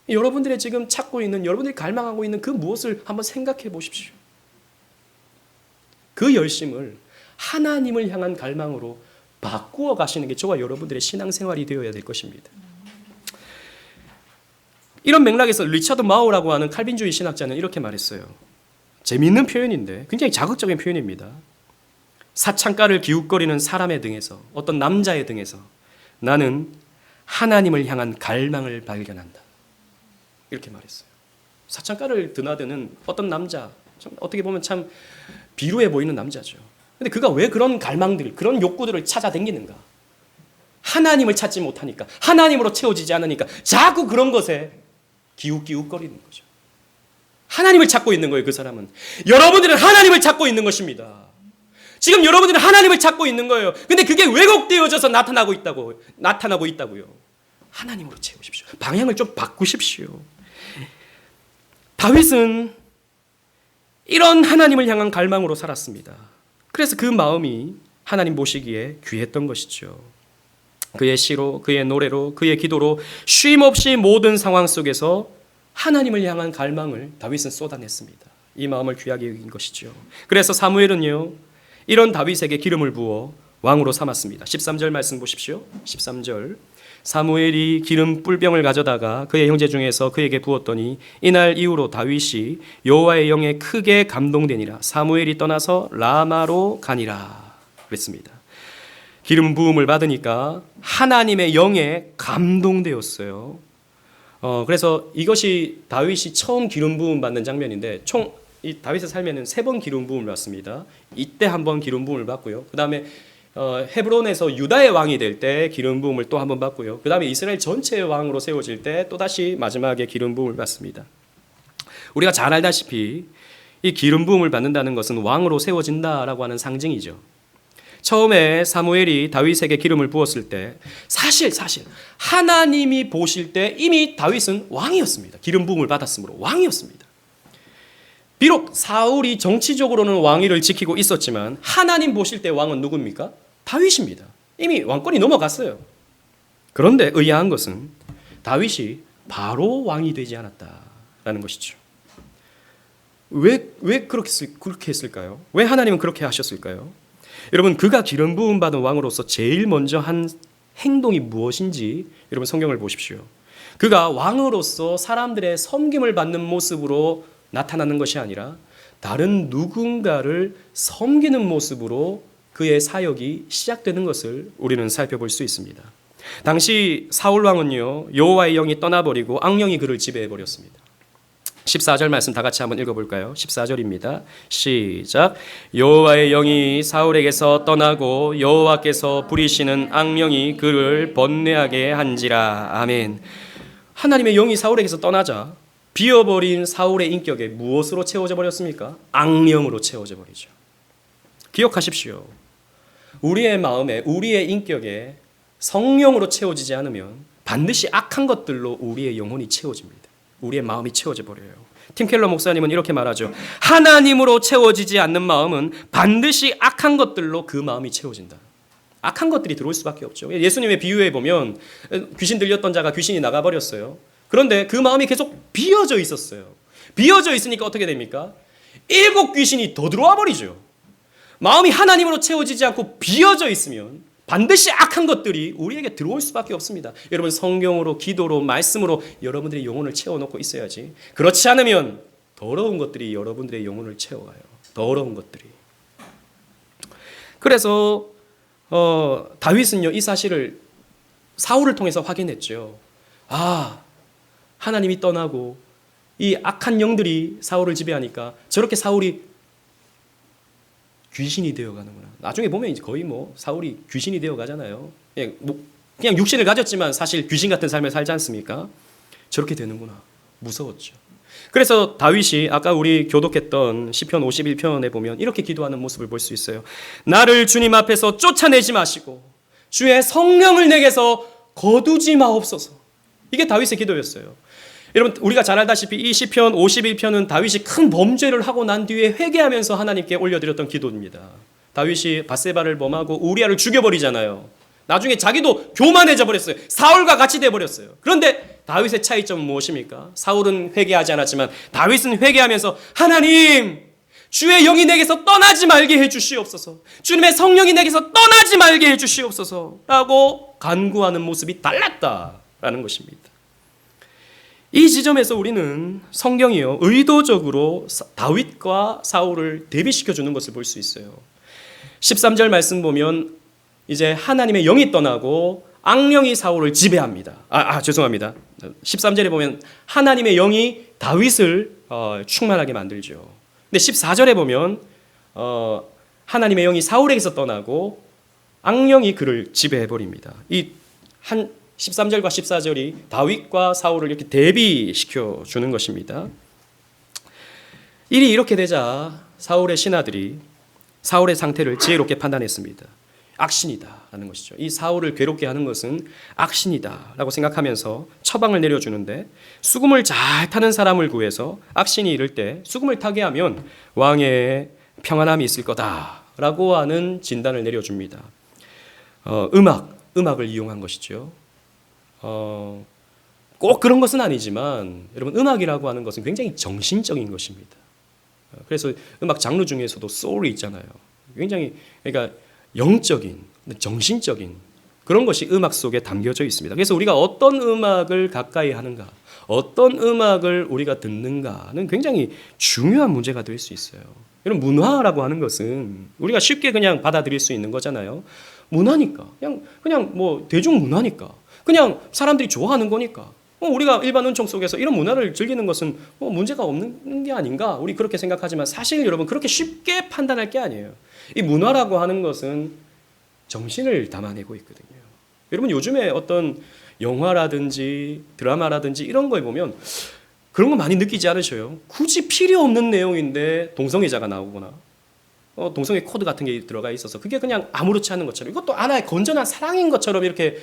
여러분들의 지금 찾고 있는, 여러분들이 갈망하고 있는 그 무엇을 한번 생각해 보십시오. 그 열심을 하나님을 향한 갈망으로 바꾸어 가시는 게 저와 여러분들의 신앙생활이 되어야 될 것입니다. 이런 맥락에서 리처드 마우라고 하는 칼빈주의 신학자는 이렇게 말했어요. 재미있는 표현인데 굉장히 자극적인 표현입니다. 사창가를 기웃거리는 사람의 등에서, 어떤 남자의 등에서 나는 하나님을 향한 갈망을 발견한다. 이렇게 말했어요. 사창가를 드나드는 어떤 남자, 어떻게 보면 참 비루해 보이는 남자죠. 근데 그가 왜 그런 갈망들, 그런 욕구들을 찾아다니는가? 하나님을 찾지 못하니까, 하나님으로 채워지지 않으니까 자꾸 그런 것에 기웃기웃거리는 거죠. 하나님을 찾고 있는 거예요, 그 사람은. 여러분들은 하나님을 찾고 있는 것입니다. 지금 여러분들은 하나님을 찾고 있는 거예요. 근데 그게 왜곡되어져서 나타나고 있다고요. 하나님으로 채우십시오. 방향을 좀 바꾸십시오. 다윗은 이런 하나님을 향한 갈망으로 살았습니다. 그래서 그 마음이 하나님 보시기에 귀했던 것이죠. 그의 시로, 그의 노래로, 그의 기도로 쉼없이 모든 상황 속에서 하나님을 향한 갈망을 다윗은 쏟아냈습니다. 이 마음을 귀하게 여긴 것이죠. 그래서 사무엘은요, 이런 다윗에게 기름을 부어 왕으로 삼았습니다. 13절 말씀 보십시오. 13절. 사무엘이 기름 뿔병을 가져다가 그의 형제 중에서 그에게 부었더니 이날 이후로 다윗이 여호와의 영에 크게 감동되니라. 사무엘이 떠나서 라마로 가니라. 그랬습니다. 기름 부음을 받으니까 하나님의 영에 감동되었어요. 그래서 이것이 다윗이 처음 기름 부음 받는 장면인데, 총 이 다윗의 삶에는 3번 기름 부음을 받습니다. 이때 한 번 기름 부음을 받고요. 그 다음에 헤브론에서 유다의 왕이 될 때 기름 부음을 또 한 번 받고요. 그 다음에 이스라엘 전체의 왕으로 세워질 때 또 다시 마지막에 기름 부음을 받습니다. 우리가 잘 알다시피 이 기름 부음을 받는다는 것은 왕으로 세워진다라고 하는 상징이죠. 처음에 사무엘이 다윗에게 기름을 부었을 때 사실 하나님이 보실 때 이미 다윗은 왕이었습니다. 기름 부음을 받았으므로 왕이었습니다. 비록 사울이 정치적으로는 왕위를 지키고 있었지만 하나님 보실 때 왕은 누굽니까? 다윗입니다. 이미 왕권이 넘어갔어요. 그런데 의아한 것은 다윗이 바로 왕이 되지 않았다라는 것이죠. 왜 그렇게 했을까요? 왜 하나님은 그렇게 하셨을까요? 여러분, 그가 기름 부음 받은 왕으로서 제일 먼저 한 행동이 무엇인지 여러분 성경을 보십시오. 그가 왕으로서 사람들의 섬김을 받는 모습으로 나타나는 것이 아니라 다른 누군가를 섬기는 모습으로 그의 사역이 시작되는 것을 우리는 살펴볼 수 있습니다. 당시 사울 왕은요, 여호와의 영이 떠나버리고 악령이 그를 지배해 버렸습니다. 14절 말씀 다 같이 한번 읽어볼까요? 14절입니다. 시작. 여호와의 영이 사울에게서 떠나고 여호와께서 부리시는 악령이 그를 번뇌하게 한지라. 아멘. 하나님의 영이 사울에게서 떠나자 비어버린 사울의 인격에 무엇으로 채워져 버렸습니까? 악령으로 채워져 버리죠. 기억하십시오. 우리의 마음에, 우리의 인격에 성령으로 채워지지 않으면 반드시 악한 것들로 우리의 영혼이 채워집니다. 우리의 마음이 채워져 버려요. 팀 켈러 목사님은 이렇게 말하죠. 하나님으로 채워지지 않는 마음은 반드시 악한 것들로 그 마음이 채워진다. 악한 것들이 들어올 수밖에 없죠. 예수님의 비유에 보면 귀신 들렸던 자가 귀신이 나가버렸어요. 그런데 그 마음이 계속 비어져 있었어요. 비어져 있으니까 어떻게 됩니까? 7 귀신이 더 들어와 버리죠. 마음이 하나님으로 채워지지 않고 비어져 있으면 반드시 악한 것들이 우리에게 들어올 수밖에 없습니다. 여러분, 성경으로, 기도로, 말씀으로 여러분들의 영혼을 채워놓고 있어야지. 그렇지 않으면 더러운 것들이 여러분들의 영혼을 채워가요. 더러운 것들이. 그래서 다윗은요, 이 사실을 사울을 통해서 확인했죠. 하나님이 떠나고 이 악한 영들이 사울을 지배하니까 저렇게 사울이 귀신이 되어가는구나. 나중에 보면 이제 거의 사울이 귀신이 되어가잖아요. 그냥 육신을 가졌지만 사실 귀신 같은 삶을 살지 않습니까? 저렇게 되는구나. 무서웠죠. 그래서 다윗이 아까 우리 교독했던 시편 51편에 보면 이렇게 기도하는 모습을 볼 수 있어요. 나를 주님 앞에서 쫓아내지 마시고 주의 성령을 내게서 거두지 마옵소서. 이게 다윗의 기도였어요. 여러분, 우리가 잘 알다시피 이 시편 51편은 다윗이 큰 범죄를 하고 난 뒤에 회개하면서 하나님께 올려드렸던 기도입니다. 다윗이 밧세바를 범하고 우리아를 죽여버리잖아요. 나중에 자기도 교만해져 버렸어요. 사울과 같이 돼버렸어요. 그런데 다윗의 차이점은 무엇입니까? 사울은 회개하지 않았지만 다윗은 회개하면서 하나님, 주의 영이 내게서 떠나지 말게 해주시옵소서. 주님의 성령이 내게서 떠나지 말게 해주시옵소서 라고 간구하는 모습이 달랐다라는 것입니다. 이 지점에서 우리는 성경이요 의도적으로 다윗과 사울을 대비시켜 주는 것을 볼 수 있어요. 13절 말씀 보면 이제 하나님의 영이 떠나고 악령이 사울을 지배합니다. 죄송합니다. 13절에 보면 하나님의 영이 다윗을 충만하게 만들죠. 근데 14절에 보면 하나님의 영이 사울에게서 떠나고 악령이 그를 지배해 버립니다. 이 13절과 14절이 다윗과 사울을 이렇게 대비시켜 주는 것입니다. 일이 이렇게 되자 사울의 신하들이 사울의 상태를 지혜롭게 판단했습니다. 악신이다라는 것이죠. 이 사울을 괴롭게 하는 것은 악신이다라고 생각하면서 처방을 내려주는데 수금을 잘 타는 사람을 구해서 악신이 이를 때 수금을 타게 하면 왕의 평안함이 있을 거다라고 하는 진단을 내려줍니다. 음악을 이용한 것이죠. 꼭 그런 것은 아니지만 여러분 음악이라고 하는 것은 굉장히 정신적인 것입니다. 그래서 음악 장르 중에서도 소울이 있잖아요. 굉장히 그러니까 영적인, 정신적인 그런 것이 음악 속에 담겨져 있습니다. 그래서 우리가 어떤 음악을 가까이 하는가, 어떤 음악을 우리가 듣는가는 굉장히 중요한 문제가 될 수 있어요. 이런 문화라고 하는 것은 우리가 쉽게 그냥 받아들일 수 있는 거잖아요. 문화니까, 그냥 뭐 대중 문화니까, 그냥 사람들이 좋아하는 거니까. 우리가 일반 은총 속에서 이런 문화를 즐기는 것은 문제가 없는 게 아닌가? 우리 그렇게 생각하지만 사실 여러분 그렇게 쉽게 판단할 게 아니에요. 이 문화라고 하는 것은 정신을 담아내고 있거든요. 여러분 요즘에 어떤 영화라든지 드라마라든지 이런 거에 보면 그런 거 많이 느끼지 않으셔요? 굳이 필요 없는 내용인데 동성애자가 나오거나 동성애 코드 같은 게 들어가 있어서 그게 그냥 아무렇지 않은 것처럼 이것도 하나의 건전한 사랑인 것처럼 이렇게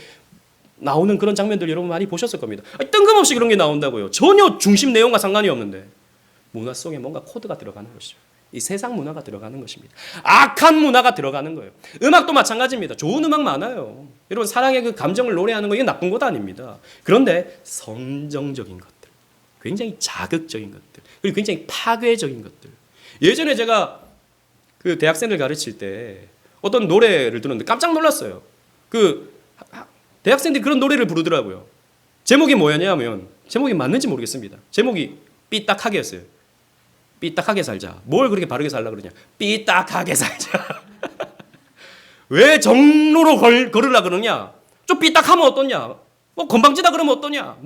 나오는 그런 장면들 여러분 많이 보셨을 겁니다. 뜬금없이 그런 게 나온다고요. 전혀 중심 내용과 상관이 없는데 문화 속에 뭔가 코드가 들어가는 것이죠. 이 세상 문화가 들어가는 것입니다. 악한 문화가 들어가는 거예요. 음악도 마찬가지입니다. 좋은 음악 많아요. 여러분 사랑의 그 감정을 노래하는 거 이게 나쁜 것 아닙니다. 그런데 선정적인 것들, 굉장히 자극적인 것들, 그리고 굉장히 파괴적인 것들. 예전에 제가 그 대학생들 가르칠 때 어떤 노래를 들었는데 깜짝 놀랐어요. 대학생들이 그런 노래를 부르더라고요. 제목이 뭐였냐면 제목이 맞는지 모르겠습니다. 제목이 삐딱하게였어요. 삐딱하게 살자. 뭘 그렇게 바르게 살라 그러냐? 삐딱하게 살자. 왜 정로로 걸으라 그러냐? 좀 삐딱하면 어떠냐? 건방지다 그러면 어떠냐?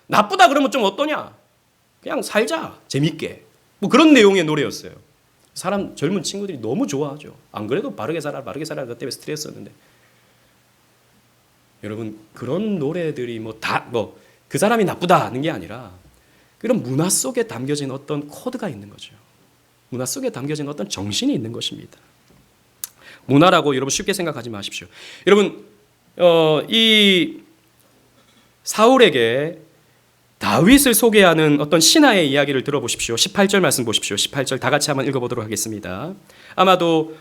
나쁘다 그러면 좀 어떠냐? 그냥 살자. 재밌게. 그런 내용의 노래였어요. 젊은 친구들이 너무 좋아하죠. 안 그래도 바르게 살아 그것 때문에 스트레스였는데. 여러분 그런 노래들이 그 사람이 나쁘다는 게 아니라 그런 문화 속에 담겨진 어떤 코드가 있는 거죠. 문화 속에 담겨진 어떤 정신이 있는 것입니다. 문화라고 여러분 쉽게 생각하지 마십시오. 여러분 이 사울에게 다윗을 소개하는 어떤 신하의 이야기를 들어보십시오. 18절 말씀 보십시오. 18절 다 같이 한번 읽어보도록 하겠습니다. 아마도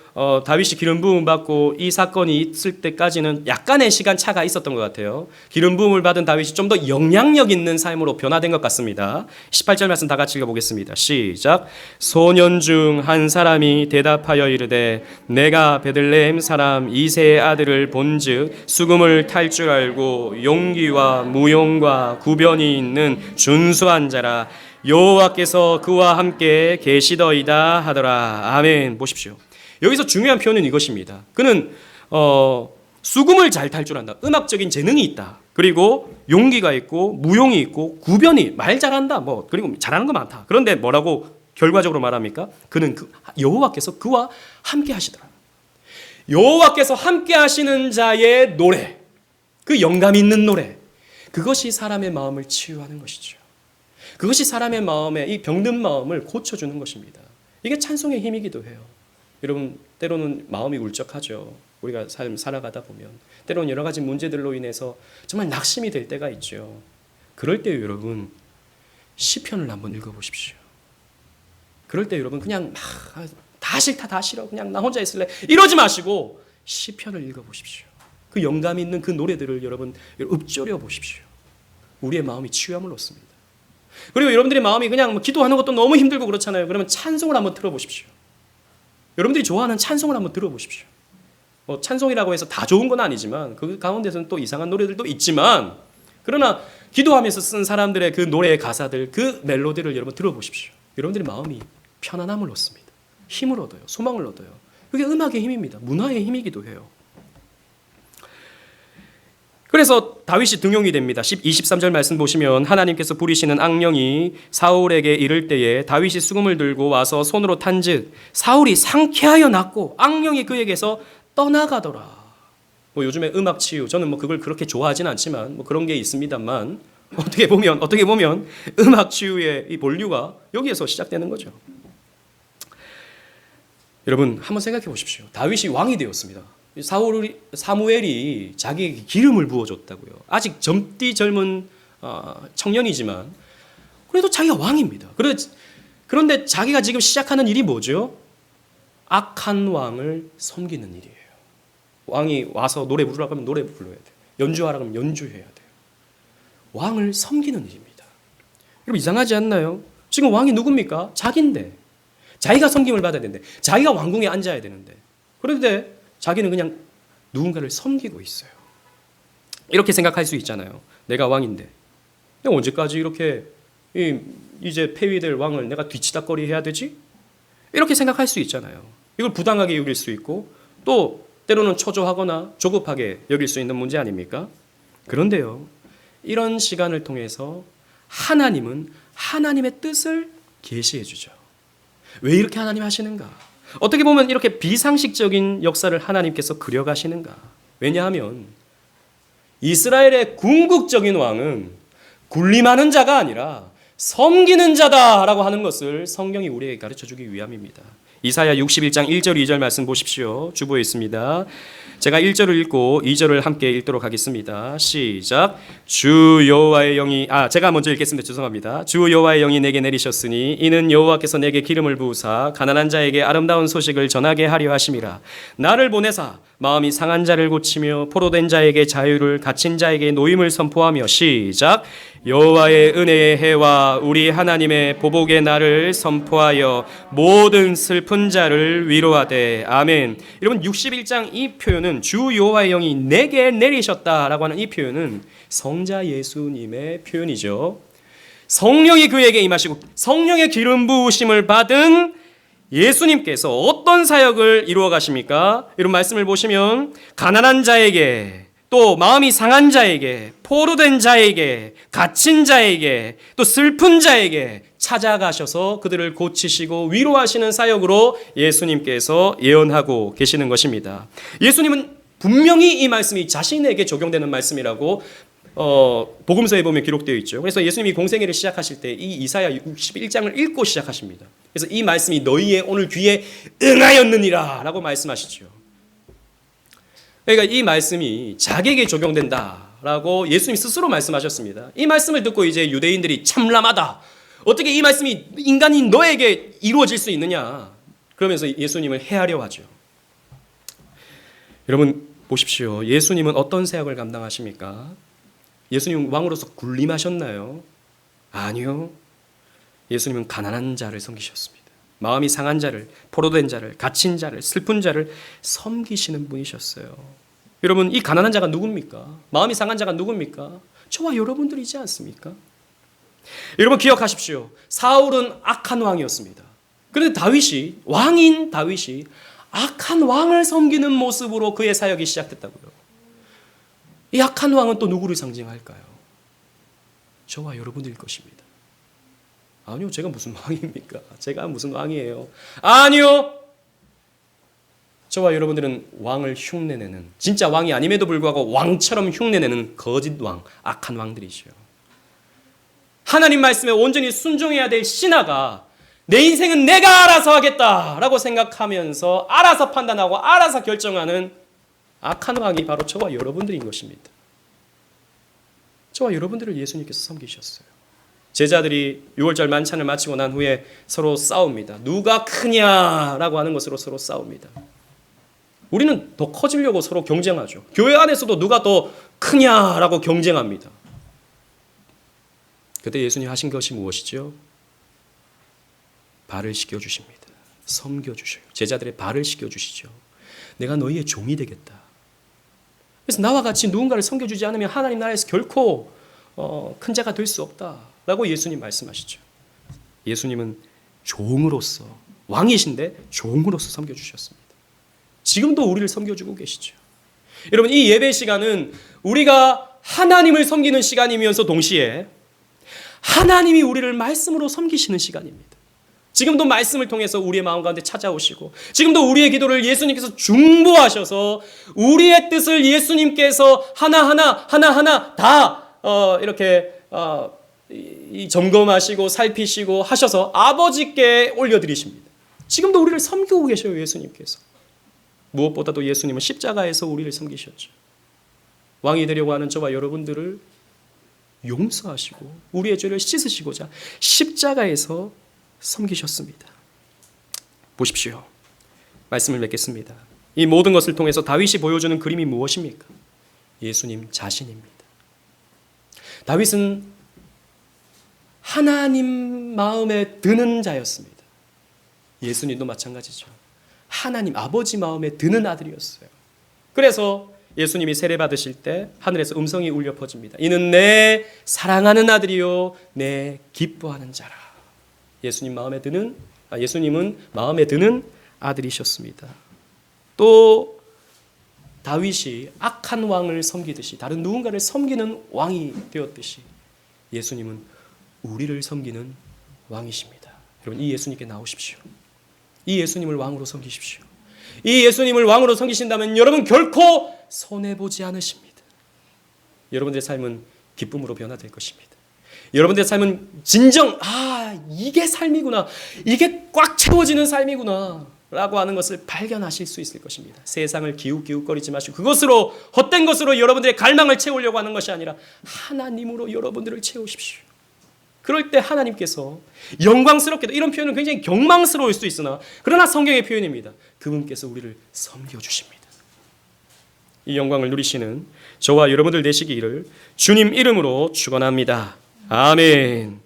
다윗이 기름 부음 받고 이 사건이 있을 때까지는 약간의 시간 차가 있었던 것 같아요. 기름 부음을 받은 다윗이 좀 더 영향력 있는 삶으로 변화된 것 같습니다. 18절 말씀 다 같이 읽어보겠습니다. 시작. 소년 중 한 사람이 대답하여 이르되 내가 베들레헴 사람 이새의 아들을 본즉 수금을 탈 줄 알고 용기와 무용과 구변이 있는 준수한 자라 여호와께서 그와 함께 계시더이다 하더라. 아멘. 보십시오. 여기서 중요한 표현은 이것입니다. 그는 수금을 잘 탈 줄 안다. 음악적인 재능이 있다. 그리고 용기가 있고 무용이 있고 구변이 말 잘한다. 그리고 잘하는 거 많다. 그런데 뭐라고 결과적으로 말합니까? 그는 여호와께서 그와 함께 하시더라. 여호와께서 함께 하시는 자의 노래, 그 영감 있는 노래, 그것이 사람의 마음을 치유하는 것이죠. 그것이 사람의 마음에 이 병든 마음을 고쳐주는 것입니다. 이게 찬송의 힘이기도 해요. 여러분 때로는 마음이 울적하죠. 우리가 삶 살아가다 보면 때로는 여러 가지 문제들로 인해서 정말 낙심이 될 때가 있죠. 그럴 때 여러분 시편을 한번 읽어보십시오. 그럴 때 여러분 그냥 다 싫다 다 싫어 그냥 나 혼자 있을래 이러지 마시고 시편을 읽어보십시오. 그 영감 있는 그 노래들을 여러분 읊조려 보십시오. 우리의 마음이 치유함을 얻습니다. 그리고 여러분들의 마음이 그냥 기도하는 것도 너무 힘들고 그렇잖아요. 그러면 찬송을 한번 들어보십시오. 여러분들이 좋아하는 찬송을 한번 들어보십시오. 찬송이라고 해서 다 좋은 건 아니지만 그 가운데서는 또 이상한 노래들도 있지만 그러나 기도하면서 쓴 사람들의 그 노래의 가사들, 그 멜로디를 여러분 들어보십시오. 여러분들의 마음이 편안함을 얻습니다. 힘을 얻어요. 소망을 얻어요. 그게 음악의 힘입니다. 문화의 힘이기도 해요. 그래서 다윗이 등용이 됩니다. 23절 말씀 보시면 하나님께서 부리시는 악령이 사울에게 이를 때에 다윗이 수금을 들고 와서 손으로 탄즉 사울이 상쾌하여 났고 악령이 그에게서 떠나가더라. 뭐 요즘에 음악 치유, 저는 뭐 그걸 그렇게 좋아하진 않지만 뭐 그런 게 있습니다만 어떻게 보면 음악 치유의 이 본류가 여기에서 시작되는 거죠. 여러분 한번 생각해 보십시오. 다윗이 왕이 되었습니다. 사무엘이 자기에게 기름을 부어줬다고요. 아직 젊디 젊은 청년이지만 그래도 자기가 왕입니다. 그런데 자기가 지금 시작하는 일이 뭐죠? 악한 왕을 섬기는 일이에요. 왕이 와서 노래 부르라고 하면 노래 불러야 돼요. 연주하라고 하면 연주해야 돼요. 왕을 섬기는 일입니다. 여러분 이상하지 않나요? 지금 왕이 누굽니까? 자기인데. 자기가 섬김을 받아야 되는데. 자기가 왕궁에 앉아야 되는데. 그런데 자기는 그냥 누군가를 섬기고 있어요. 이렇게 생각할 수 있잖아요. 내가 왕인데. 내가 언제까지 이렇게 이제 폐위될 왕을 내가 뒤치다꺼리 해야 되지? 이렇게 생각할 수 있잖아요. 이걸 부당하게 여길 수 있고 또 때로는 초조하거나 조급하게 여길 수 있는 문제 아닙니까? 그런데요. 이런 시간을 통해서 하나님은 하나님의 뜻을 계시해 주죠. 왜 이렇게 하나님 하시는가? 어떻게 보면 이렇게 비상식적인 역사를 하나님께서 그려가시는가? 왜냐하면 이스라엘의 궁극적인 왕은 군림하는 자가 아니라 섬기는 자다라고 하는 것을 성경이 우리에게 가르쳐주기 위함입니다. 이사야 61장 1절 2절 말씀 보십시오. 주보에 있습니다. 제가 1절을 읽고 2절을 함께 읽도록 하겠습니다. 시작. 주 여호와의 영이 제가 먼저 읽겠습니다. 죄송합니다. 주 여호와의 영이 내게 내리셨으니 이는 여호와께서 내게 기름을 부으사 가난한 자에게 아름다운 소식을 전하게 하려 하심이라. 나를 보내사 마음이 상한 자를 고치며 포로된 자에게 자유를 갇힌 자에게 노임을 선포하며 시작. 여호와의 은혜의 해와 우리 하나님의 보복의 날을 선포하여 모든 슬픈 자를 위로하되 아멘. 여러분 61장 이 표현은 주 여호와의 영이 내게 내리셨다라고 하는 이 표현은 성자 예수님의 표현이죠. 성령이 그에게 임하시고 성령의 기름 부으심을 받은 예수님께서 어떤 사역을 이루어 가십니까? 이런 말씀을 보시면 가난한 자에게 또 마음이 상한 자에게 포로된 자에게 갇힌 자에게 또 슬픈 자에게 찾아가셔서 그들을 고치시고 위로하시는 사역으로 예수님께서 예언하고 계시는 것입니다. 예수님은 분명히 이 말씀이 자신에게 적용되는 말씀이라고 복음서에 보면 기록되어 있죠. 그래서 예수님이 공생애를 시작하실 때 이 이사야 61장을 읽고 시작하십니다. 그래서 이 말씀이 너희의 오늘 귀에 응하였느니라 라고 말씀하시죠. 그러니까 이 말씀이 자기에게 적용된다라고 예수님 스스로 말씀하셨습니다. 이 말씀을 듣고 이제 유대인들이 참람하다. 어떻게 이 말씀이 인간인 너에게 이루어질 수 있느냐. 그러면서 예수님을 해하려 하죠. 여러분 보십시오. 예수님은 어떤 사역을 감당하십니까? 예수님은 왕으로서 군림하셨나요? 아니요. 예수님은 가난한 자를 섬기셨습니다. 마음이 상한 자를, 포로된 자를, 갇힌 자를, 슬픈 자를 섬기시는 분이셨어요. 여러분 이 가난한 자가 누굽니까? 마음이 상한 자가 누굽니까? 저와 여러분들이지 않습니까? 여러분 기억하십시오. 사울은 악한 왕이었습니다. 그런데 왕인 다윗이 악한 왕을 섬기는 모습으로 그의 사역이 시작됐다고요. 이 악한 왕은 또 누구를 상징할까요? 저와 여러분들일 것입니다. 아니요, 제가 무슨 왕입니까? 제가 무슨 왕이에요? 아니요! 저와 여러분들은 왕을 흉내내는, 진짜 왕이 아님에도 불구하고 왕처럼 흉내내는 거짓 왕, 악한 왕들이죠. 하나님 말씀에 온전히 순종해야 될 신하가 내 인생은 내가 알아서 하겠다라고 생각하면서 알아서 판단하고 알아서 결정하는 악한 왕이 바로 저와 여러분들인 것입니다. 저와 여러분들을 예수님께서 섬기셨어요. 제자들이 6월절 만찬을 마치고 난 후에 서로 싸웁니다. 누가 크냐라고 하는 것으로 서로 싸웁니다. 우리는 더 커지려고 서로 경쟁하죠. 교회 안에서도 누가 더 크냐라고 경쟁합니다. 그때 예수님 하신 것이 무엇이죠? 발을 씻겨주십니다. 섬겨주셔요. 제자들의 발을 씻겨주시죠. 내가 너희의 종이 되겠다. 그래서 나와 같이 누군가를 섬겨주지 않으면 하나님 나라에서 결코 큰 자가 될 수 없다라고 예수님 말씀하시죠. 예수님은 종으로서, 왕이신데 종으로서 섬겨주셨습니다. 지금도 우리를 섬겨주고 계시죠. 여러분, 이 예배 시간은 우리가 하나님을 섬기는 시간이면서 동시에 하나님이 우리를 말씀으로 섬기시는 시간입니다. 지금도 말씀을 통해서 우리의 마음 가운데 찾아오시고, 지금도 우리의 기도를 예수님께서 중보하셔서 우리의 뜻을 예수님께서 하나하나 다 이렇게 점검하시고 살피시고 하셔서 아버지께 올려드리십니다. 지금도 우리를 섬기고 계셔요, 예수님께서. 무엇보다도 예수님은 십자가에서 우리를 섬기셨죠. 왕이 되려고 하는 저와 여러분들을 용서하시고 우리의 죄를 씻으시고자 십자가에서 섬기셨습니다. 보십시오. 말씀을 맺겠습니다. 이 모든 것을 통해서 다윗이 보여주는 그림이 무엇입니까? 예수님 자신입니다. 다윗은 하나님 마음에 드는 자였습니다. 예수님도 마찬가지죠. 하나님 아버지 마음에 드는 아들이었어요. 그래서 예수님이 세례받으실 때 하늘에서 음성이 울려 퍼집니다. 이는 내 사랑하는 아들이요 내 기뻐하는 자라. 예수님은 마음에 드는 아들이셨습니다. 또 다윗이 악한 왕을 섬기듯이, 다른 누군가를 섬기는 왕이 되었듯이 예수님은 우리를 섬기는 왕이십니다. 여러분, 이 예수님께 나오십시오. 이 예수님을 왕으로 섬기십시오. 이 예수님을 왕으로 섬기신다면 여러분 결코 손해보지 않으십니다. 여러분들의 삶은 기쁨으로 변화될 것입니다. 여러분들의 삶은 진정 이게 삶이구나, 이게 꽉 채워지는 삶이구나 라고 하는 것을 발견하실 수 있을 것입니다. 세상을 기웃기웃거리지 마시고 그것으로, 헛된 것으로 여러분들의 갈망을 채우려고 하는 것이 아니라 하나님으로 여러분들을 채우십시오. 그럴 때 하나님께서 영광스럽게도, 이런 표현은 굉장히 경망스러울 수 있으나 그러나 성경의 표현입니다. 그분께서 우리를 섬겨주십니다. 이 영광을 누리시는 저와 여러분들 되시기를 주님 이름으로 축원합니다. 아멘.